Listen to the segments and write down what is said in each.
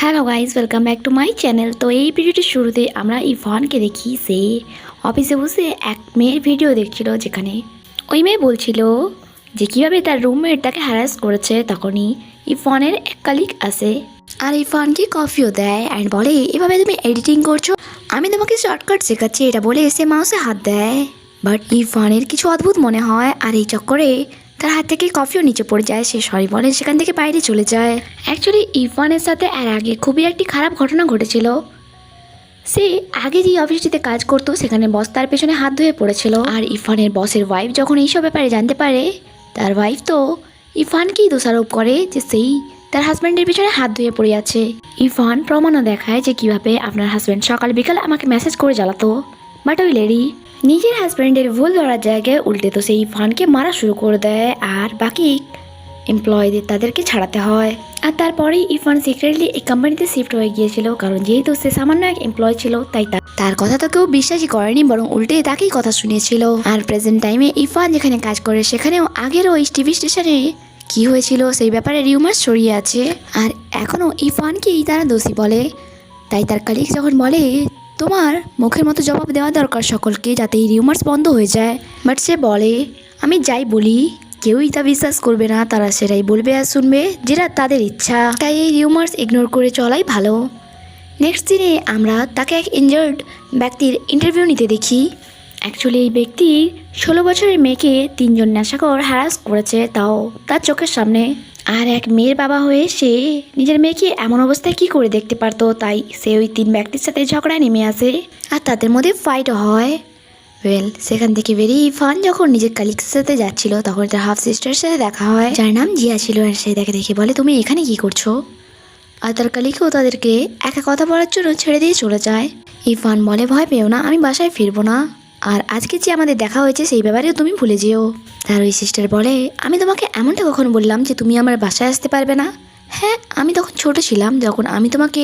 Hello guys, welcome back to my channel. তো এই ভিডিওটির শুরুতে আমরা ইরফানকে দেখি সে অফিসে বসে এক মেয়ের ভিডিও দেখছিল, যেখানে ওই মেয়ে বলছিল যে কীভাবে তার রুমমেট তাকে হ্যারাস করেছে। তখনই ইরফানের এক কালিগ আসে আর ইরফানকে কফিও দেয় অ্যান্ড বলে এভাবে তুমি এডিটিং করছো, আমি তোমাকে শর্টকাট শেখাচ্ছি, এটা বলে এসে মাউসে হাত দেয়। বাট ইরফানের কিছু অদ্ভুত মনে হয় আর এই চক্করে তার হাত থেকে কফিও নিচে পড়ে যায়। সে সরি বলে সেখান থেকে বাইরে চলে যায়। অ্যাকচুয়ালি ইরফানের সাথে এর আগে খুবই একটি খারাপ ঘটনা ঘটেছিল। সে আগে যে অফিসটিতে কাজ করতো সেখানে বস তার পেছনে হাত ধুয়ে পড়েছিল, আর ইরফানের বসের ওয়াইফ যখন এইসব ব্যাপারে জানতে পারে, তার ওয়াইফ তো ইরফানকেই দোষারোপ করে যে সেই তার হাজব্যান্ডের পিছনে হাত ধুয়ে পড়ে আছে। ইরফান প্রমাণও দেখায় যে কিভাবে আপনার হাজব্যান্ড সকাল বিকাল আমাকে মেসেজ করে জ্বালাতো, বাট ওই লেডি নিজের হাজব্যান্ডের ভুল ধরার জায়গায় উল্টে তো সেই ইরফানকে মারা শুরু করে দেয়, আর বাকি এমপ্লয়ীদের তাদেরকে ছাড়াতে হয়। আর তারপরেই ইরফান সিক্রেটলি এই কোম্পানিতে শিফট হয়ে গিয়েছিল, কারণ যেহেতু সে সামান্য এক এমপ্লয় ছিল তাই তার কথা তো কেউ বিশ্বাসই করেনি, বরং উল্টে তাকেই কথা শুনিয়েছিল। আর প্রেজেন্ট টাইমে ইরফান যেখানে কাজ করে সেখানেও আগেরও ওই টিভি স্টেশনে কি হয়েছিল সেই ব্যাপারে রিউমার ছড়িয়ে আছে, আর এখনও ইরফানকেই তারা দোষী বলে। তাই তার কালিগ যখন বলে তোমার মুখের মতো জবাব দেওয়া দরকার সকলকে, যাতে এই রিউমার্স বন্ধ হয়ে যায়, বাট সে বলে আমি যাই বলি কেউই তা বিশ্বাস করবে না, তারা সেটাই বলবে আর শুনবে যেটা তাদের ইচ্ছা, তাই এই রিউমার্স ইগনোর করে চলাই ভালো। নেক্সট দিনে আমরা তাকে এক ইনজার্ড ব্যক্তির ইন্টারভিউ নিতে দেখি। অ্যাকচুয়ালি এই ব্যক্তির 16 বছরের মেয়েকে 3 জন নেশাখোর হ্যারাস করেছে, তাও তার চোখের সামনে। আর এক মেয়ের বাবা হয়ে সে নিজের মেয়েকে এমন অবস্থায় কি করে দেখতে পারতো, তাই সে ওই 3 ব্যক্তির সাথে ঝগড়ায় নেমে আসে আর তাদের মধ্যে ফাইটও হয়। সেখান থেকে বেরিয়ে ইরফান যখন নিজের কালিগের সাথে যাচ্ছিল তখন তার হাফ সিস্টারের সাথে দেখা হয়, যার নাম জিয়া ছিল। আর সে তাকে দেখে বলে তুমি এখানে কি করছো, আর তার কালিগও তাদেরকে একা কথা বলার জন্য ছেড়ে দিয়ে চলে যায়। ইরফান বলে ভয় পেও না, আমি বাসায় ফিরবো না, আর আজকে যে আমাদের দেখা হয়েছে সেই ব্যাপারেও তুমি ভুলে যেও। তার ওই সিস্টার বলে আমি তোমাকে এমনটা কখন বললাম যে তুমি আমার বাসায় আসতে পারবে না? হ্যাঁ, আমি তখন ছোট ছিলাম যখন আমি তোমাকে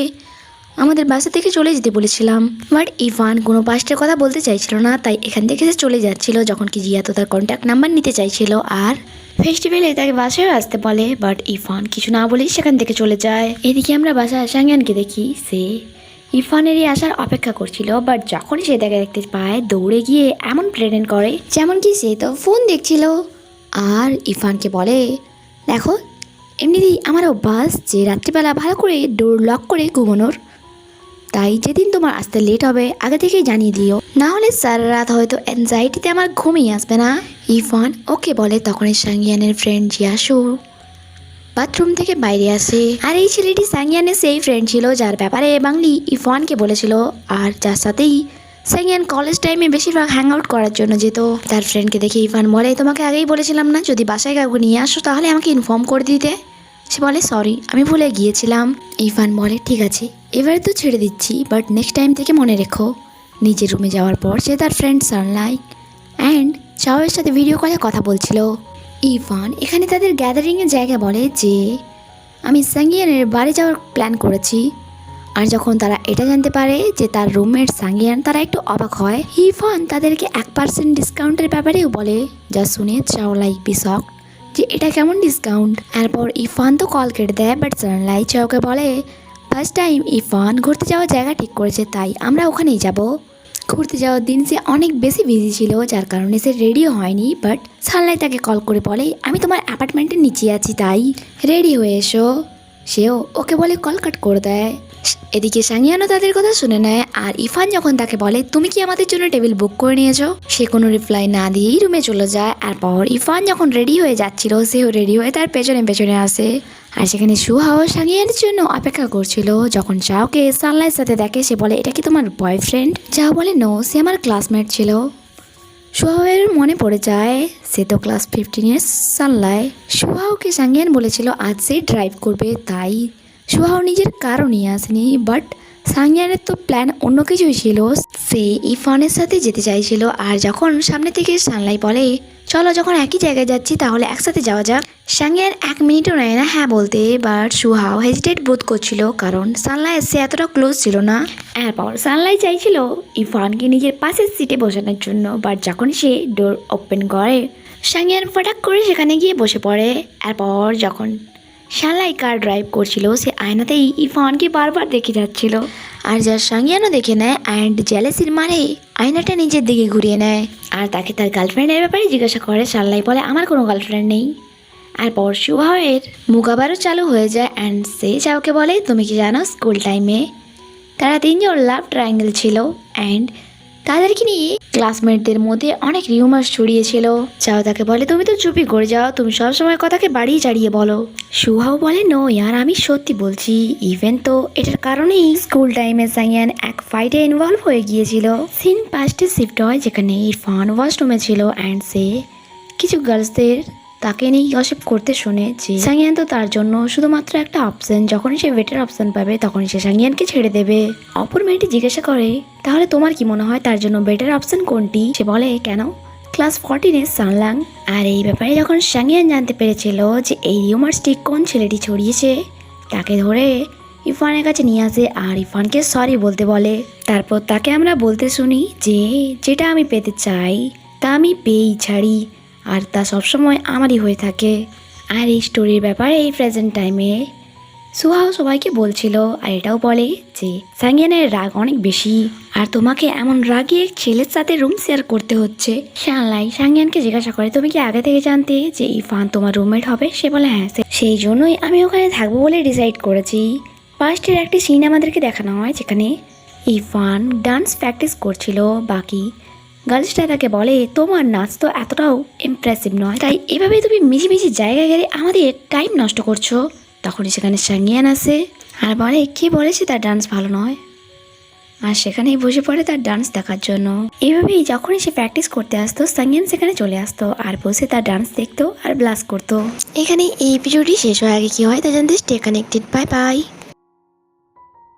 আমাদের বাসা থেকে চলে যেতে বলেছিলাম। বাট ইরফান কোনো পাস্টের কথা বলতে চাইছিল না, তাই এখান থেকে সে চলে যাচ্ছিল, যখন কি জিয়া তো তার কন্ট্যাক্ট নাম্বার নিতে চাইছিল আর ফেস্টিভ্যালে তাকে বাসায় আসতে বলে, বাট ইরফান কিছু না বলেই সেখান থেকে চলে যায়। এদিকে আমরা বাসায় সাংয়ানকে দেখি, সে ইরফানেরই আসার অপেক্ষা করছিল, বাট যখনই সে তাকে দেখতে পায় দৌড়ে গিয়ে এমন প্রেজেন্ট করে যেমন কি সে তো ফোন দেখছিল। আর ইরফানকে বলে দেখো এমনিতেই আমার অভ্যাস যে রাত্রিবেলা ভালো করে ডোর লক করে ঘুমানোর, তাই যেদিন তোমার আসতে লেট হবে আগে থেকেই জানিয়ে দিও, না হলে সারা রাত হয়তো অ্যাংজাইটিতে আমার ঘুমিয়ে আসবে না। ইরফান ওকে বলে। তখনই সাংয়ানের ফ্রেন্ড জিয়াসু বাথরুম থেকে বাইরে আসে, আর এই ছেলেটি সাংয়ানের সেই ফ্রেন্ড ছিল যার ব্যাপারে বাংলি ইরফানকে বলেছিল, আর যার সাথেই সাংয়ান কলেজ টাইমে বেশিরভাগ হ্যাং আউট করার জন্য যেত। তার ফ্রেন্ডকে দেখে ইরফান বলে তোমাকে আগেই বলেছিলাম না যদি বাসায় কাউকে নিয়ে আসো তাহলে আমাকে ইনফর্ম করে দিতে। সে বলে সরি, আমি ভুলে গিয়েছিলাম। ইরফান বলে ঠিক আছে, এবারে তো ছেড়ে দিচ্ছি, বাট নেক্সট টাইম থেকে মনে রেখো। নিজের রুমে যাওয়ার পর সে তার ফ্রেন্ড সানলাইট অ্যান্ড চাওয়ের সাথে ভিডিও কলে কথা বলছিল। ইরফান এখানে তাদের গ্যাদারিংয়ের জায়গা বলে যে আমি সাংয়ানের বাড়ি যাওয়ার প্ল্যান করেছি, আর যখন তারা এটা জানতে পারে যে তার রুমমেট সাংয়ান, তারা একটু অবাক হয়। ইরফান তাদেরকে 1% ডিসকাউন্টের ব্যাপারেও বলে, যা শুনে চাও লাইক বিশক যে এটা কেমন ডিসকাউন্ট। এরপর ইরফান তো কল কেটে দেয়, বাট সানলাই চাওকে বলে ফার্স্ট টাইম ইরফান ঘুরতে যাওয়ার জায়গা ঠিক করেছে, তাই আমরা ওখানেই যাব। ঘুরতে যাওয়ার দিন সে অনেক বেশি বিজি ছিল, যার কারণে সে রেডিও হয়নি, বাট সানলাই তাকে কল করে বলে আমি তোমার অ্যাপার্টমেন্টের নিচে আছি, তাই রেডি হয়ে এসো। সেও ওকে বলে কল কাট করে দেয়। এদিকে সাংয়ানও তাদের কথা শুনে নেয়, আর ইরফান যখন তাকে বলে তুমি কি আমাদের জন্য টেবিল বুক করে নিয়েছো, সে কোনো রিপ্লাই না দিয়েই রুমে চলে যায়। এরপর ইরফান যখন রেডি হয়ে যাচ্ছিল সেও রেডি হয়ে তার পেছনে পেছনে আসে, আর সেখানে সুহাও সাংয়ানের জন্য অপেক্ষা করছিল। যখন চাওকে সানলাইয়ের সাথে দেখে সে বলে এটা কি তোমার বয়ফ্রেন্ড? চাও বলে নো, সে আমার ক্লাসমেট ছিল। সুহাওয়ের মনে পড়ে যায় সে তো ক্লাস 15-এর সানলাই। সুহাওকে সাংয়ান বলেছিল আজ সে ড্রাইভ করবে, তাই সুহাও নিজের কারও নিয়ে আসেনি, বাট সাংয়ানের তো প্ল্যান অন্য কিছুই ছিল। সে ইরফানের সাথে যেতে চাইছিল, আর যখন সামনে থেকে সানলাই বলে চলো যখন একই জায়গায় যাচ্ছি তাহলে একসাথে যাওয়া যাক, সাংয়ান 1 মিনিটও নেয় না হ্যাঁ বলতে, বাট সুহাও হেজিটেট বোধ করছিল কারণ সানলাই সে এতটা ক্লোজ ছিল না। এরপর সানলাই চাইছিল ইরফানকে নিজের পাশের সিটে বসানোর জন্য, বাট যখন সে ডোর ওপেন করে সাংয়ান ফটাক করে সেখানে গিয়ে বসে পড়ে। এরপর যখন শালাই কার ড্রাইভ করছিল সে আয়নাতেই ইরফানকে বারবার দেখে যাচ্ছিল। আর যার সাংয়ানও দেখে নেয় অ্যান্ড জেলাসির মারে আয়নাটা নিজের দিকে ঘুরিয়ে নেয় আর তাকে তার গার্লফ্রেন্ডের ব্যাপারে জিজ্ঞাসা করে। শালাই বলে আমার কোনো গার্লফ্রেন্ড নেই। আর পর শুভাবের মুখ আবারও চালু হয়ে যায় অ্যান্ড সে চাওকে বলে তুমি কি জানো স্কুল টাইমে তারা তিনজন লাভ ট্রায়াঙ্গেল ছিল অ্যান্ড তাদেরকে নিয়ে ক্লাসমেটদের মধ্যে অনেক রিউমার্স ছড়িয়েছিল। চাও তাকে বলে তুমি তো চুপই করে যাও, তুমি সবসময় কথাকে বাড়িয়ে চাড়িয়ে বলো। সুহাও বলে নো ইয়ার আমি সত্যি বলছি, ইভেন তো এটার কারণেই স্কুল টাইমে সাইয়ান এক ফাইটে ইনভলভ হয়ে গিয়েছিল। সিন পাস্টে শিফট হয় যেখানে ইরফান ওয়াশরুমে ছিল অ্যান্ড সে কিছু গার্লসদের তাকে নিয়ে গসিপ করতে শুনে যে সাংয়ান তো তার জন্য শুধুমাত্র একটা অপশন, যখনই সে বেটার অপশন পাবে তখনই সে সাংয়ানকে ছেড়ে দেবে। অপর মেয়েটি জিজ্ঞাসা করে তাহলে তোমার কি মনে হয় তার জন্য বেটার অপশন কোনটি? সে বলে কেন ক্লাস 14 সানলাং। আর এই ব্যাপারে যখন সাংয়ান জানতে পেরেছিল যে এই রিউমার্সটি কোন ছেলেটি ছড়িয়েছে তাকে ধরে ইরফানের কাছে নিয়ে আসে আর ইরফানকে সরি বলতে বলে। তারপর তাকে আমরা বলতে শুনি যে যেটা আমি পেতে চাই তা আমি পেয়েই ছাড়ি আর তা সবসময় আমারই হয়ে থাকে। আর এই স্টোরির ব্যাপারে এই প্রেজেন্ট টাইমে সুহাও সবাইকে বলছিল আর এটাও বলে যে সাংয়ানের রাগ অনেক বেশি আর তোমাকে এমন রাগিয়ে ছেলের সাথে রুম শেয়ার করতে হচ্ছে। শানলাই সাংয়ানকে জিজ্ঞাসা করে তুমি কি আগে থেকে জানতে যে ইরফান তোমার রুমমেট হবে? সে বলে হ্যাঁ, সেই জন্যই আমি ওখানে থাকবো বলে ডিসাইড করেছি। ফার্স্টের একটি সিন আমাদেরকে দেখানো হয় যেখানে ইরফান ডান্স প্র্যাকটিস করছিল, বাকি গার্লসটা তাকে বলে তোমার নাচ তো এতটাও ইমপ্রেসিভ নয়, তাই এভাবে তুমি মিশিমিশি জায়গায় গেলে আমাদের টাইম নষ্ট করছো। তখনই সেখানে সাংয়ান আসে আর বলে কে বলেছে তার ডান্স ভালো নয়, আর সেখানেই বসে পড়ে তার ডান্স দেখার জন্য। এভাবেই যখনই সে প্র্যাকটিস করতে আসতো সাংয়ান সেখানে চলে আসতো আর বসে তার ডান্স দেখতো আর ব্লাস করতো। এখানে এই এপিসোডটি শেষ হয়ে আগে কি হয় তা জানতে স্টে কানেক্টেড। Bye bye.